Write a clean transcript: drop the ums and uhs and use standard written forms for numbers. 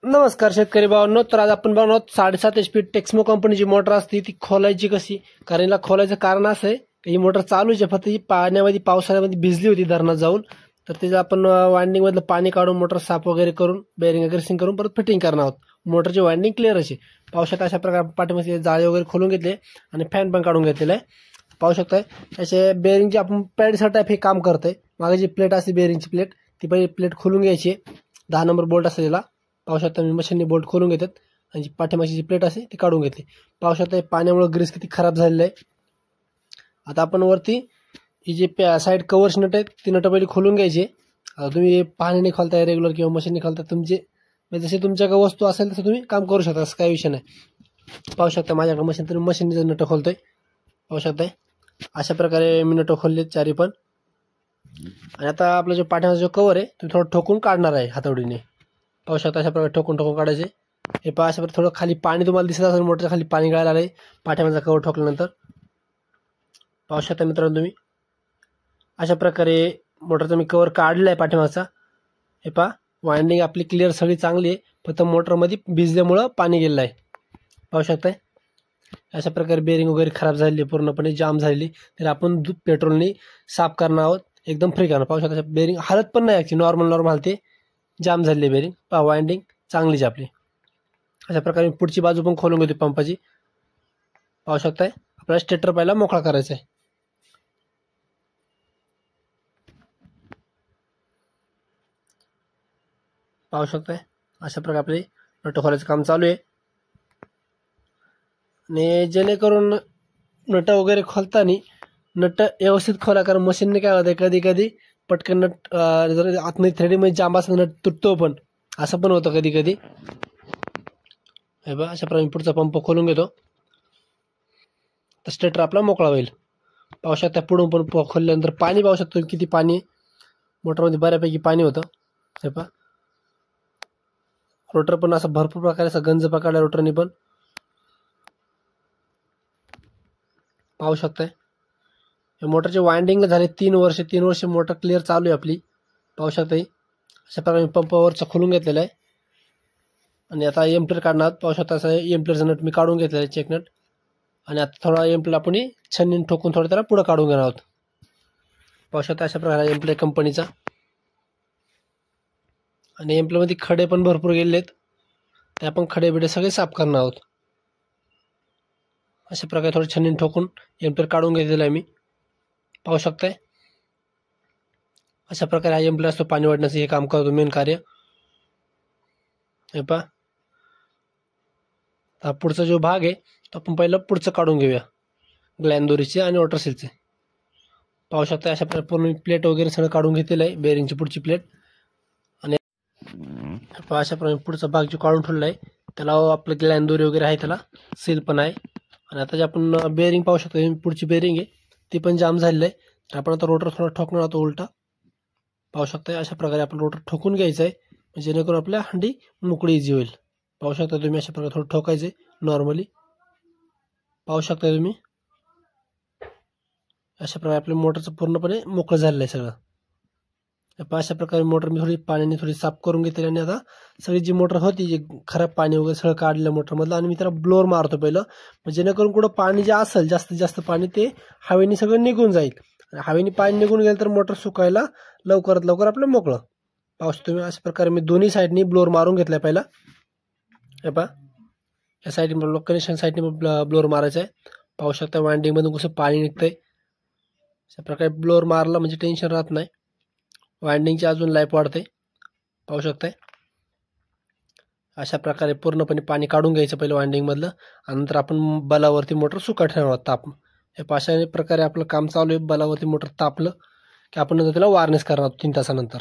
नमस्कार शेतकरी भावांनो. तर आज आपण बघणार आहोत 7.5 HP टेक्समो कंपनीची मोटर असते ती खोलायची कशी. कारण याला खोलायचं कारण असं आहे की ही मोटर चालू आहे, फक्त ही पाण्यामध्ये पावसाळ्यामध्ये भिजली होती धरणात जाऊन. तर त्याचं आपण वाइंडिंग मधलं पाणी काढून मोटर साफ वगैरे करून बेअरिंग ग्रेसिंग करून परत फिटिंग करणार आहोत. मोटरची वाइंडिंग क्लिअर अशी पाहू शकता. अशा प्रकारे पाठीमध्ये जाळे वगैरे खोलून घेतले आणि फॅन पण काढून घेतलेला आहे. पाहू शकताय त्याचे बेअरिंगचे आपण पॅडसर टाईप हे काम करतंय. मागे जी प्लेट असते बेअरिंगची प्लेट, ती पहिली प्लेट खोलून घ्यायची. 10 नंबर बोल्ट असते त्याला. पाहू शकता मी मशीनने बोल्ट खोलून घेतात आणि जी पाठीमागची जी प्लेट असते ती काढून घेतली. पाहू शकता पाण्यामुळे ग्रीस किती खराब झालेलं आहे. आता आपण वरती ही जी साईड कव्हर्स नट आहेत ती नट पहिली खोलून घ्यायची. आता तुम्ही पाण्याने खोलताय रेग्युलर किंवा मशीनने खोलताय, तुमचे जसे तुमच्याकडे वस्तू असेल तसं तुम्ही काम करू शकता, असं काही विषय नाही. पाहू शकता माझ्याकडे मशीन, तर मशीनने नट खोलतोय. पाहू शकताय अशा प्रकारे मी नट खोलले चारी पण. आणि आता आपला जो पाठीमागचा जो कव्हर आहे तो थोडं ठोकून काढणार आहे हातावडीने. पाहू शकता अशा प्रकारे ठोकून काढायचे. हे पहा अशा प्रकारे थोडं खाली पाणी तुम्हाला दिसत असेल, मोटरच्या खाली पाणी गळायला आलंय पाठीमागचा कव्हर ठोकल्यानंतर. पाहू शकता मित्रांनो तुम्ही अशा प्रकारे मोटरचा मी कव्हर काढलाय पाठीमागचा. हे पहा वाइंडिंग आपली क्लिअर सगळी चांगली आहे, फक्त मोटरमध्ये भिजल्यामुळं पाणी गेलेलं आहे. पाहू शकताय अशा प्रकारे बेअरिंग वगैरे खराब झालेली, पूर्णपणे जाम झालेली. तर आपण पेट्रोलने साफ करणार आहोत, एकदम फ्री करणार. पाहू शकता बेअरिंग हालत पण नाही ॲक्च्युली, नॉर्मल हालते, जाम झालेली बेअरिंग. पहा वाइंडिंग चांगलीच आपली. अशा प्रकारे पुढची बाजू पण खोलून घेतो पंपाची. पाहू शकताय आपल्याला स्टेटर पहिला मोकळा करायचा आहे. पाहू शकताय अशा प्रकारे आपले नट खोलायचं काम चालू आहे. आणि जेणेकरून नट वगैरे खोलताना नट व्यवस्थित खोला, कारण मशीनने काय होतं कधी कधी पटकन नट जर आतमध्ये थ्रेडिंगमध्ये जांब असं नट तुटतो, पण असं पण होतं कधी कधी. हे बघा अशा प्रकारे पुढचा पंप खोलून घेतो तर स्टेटर आपला मोकळा होईल. पाहू शकता पुढून पण खोलल्यानंतर पाणी पाहू शकतो किती पाणी मोटरमध्ये, बऱ्यापैकी पाणी होतं. हे पहा रोटर पण असं भरपूर प्रकारे असं गंज पकडला रोटरने पण. पाहू शकताय या मोटरचे वाइंडिंग झाले 3 वर्ष मोटर क्लिअर चालू आहे आपली. पाहू शकताय अशा प्रकारे पंपावरचा खोलून घेतलेला आहे. आणि आता एम्प्लेअर काढणार. पाहू शकता असं एम्प्लेअरचा नट मी काढून घेतलेला आहे, चेक नट. आणि आता थोडा एम्प्लेअर आपण छन्नीने ठोकून थोडं त्याला पुढे काढून घेणार आहोत. पाहू शकता अशा प्रकारे एम्प्लेअर कंपनीचा. आणि एम्प्लेअरमध्ये खडे पण भरपूर गेलेले आहेत, ते आपण खडे बिडे सगळे साफ करणार आहोत. अशा प्रकारे थोडं छन्नीने ठोकून एम्प्लेअर काढून घेतलेला आहे मी. पाहू शकताय अशा प्रकारे हा एम्प्लेअर असतो पाणी वाढण्याचं हे काम करतो मेन कार्य. हे पहा हा पुढचा जो भाग आहे तो आपण पहिलं पुढचं काढून घेऊया, ग्लॅनदोरीचे आणि वॉटर सीलचे. पाहू शकता अशा प्रकारे पूर्ण प्लेट वगैरे सगळं काढून घेतलेलं आहे, बेअरिंगची पुढची प्लेट. आणि अशा प्रकारे पुढचा भाग जो काढून ठेवला आहे त्याला आपलं ग्लॅनदोरी वगैरे आहे, त्याला सील पण आहे. आणि आता जे आपण बेअरिंग पाहू शकतो पुढची बेअरिंग आहे ती पण जाम झालेलं आहे. तर आपण आता रोटर थोडा ठोकणार आहोत उलटा. पाहू शकता अशा प्रकारे आपण रोटर ठोकून घ्यायचं आहे, जेणेकरून आपल्या हंडी मोकळी इझी होईल. पाहू शकता तुम्ही अशा प्रकारे थोडं ठोकायचे नॉर्मली. पाहू शकता तुम्ही अशा प्रकारे आपल्या मोटरचं पूर्णपणे मोकळं झालेलं आहे सगळं. अशा प्रकारे मोटर मी पाण्याने थोडी साफ करून घेतली. आणि आता सगळी जी मोटर होती जी खराब पाणी वगैरे सगळं काढलं मोटरमधलं, आणि मी त्याला ब्लोअर मारतो पहिलं, जेणेकरून कुठं पाणी जे असेल जास्तीत जास्त पाणी ते हवेने सगळं निघून जाईल. आणि हवेने पाणी निघून गेलं तर मोटर सुकायला लवकरात लवकर आपलं मोकळं. पाहू शकतो तुम्ही अशा प्रकारे मी दोन्ही साईडनी ब्लोअर मारून घेतलाय पहिला. हे पहा या साईडने कनेक्शन साईडने ब्लोअर मारायचं आहे. पाहू शकता वाइंडिंगमधून कसं पाणी निघतंय. अशा प्रकारे ब्लोअर मारला म्हणजे टेन्शन राहत नाही, वाइंडिंगची अजून लाईफ वाढते. पाहू शकताय अशा प्रकारे पूर्णपणे पाणी काढून घ्यायचं पहिलं वाइंडिंगमधलं, आणि नंतर आपण बलावरती मोटर सुका ठेवणार ताप. हे अशा प्रकारे आपलं काम चालू आहे. बलावरती मोटर तापलं की आपण नंतर त्याला वार्निश करणार 3 तासानंतर.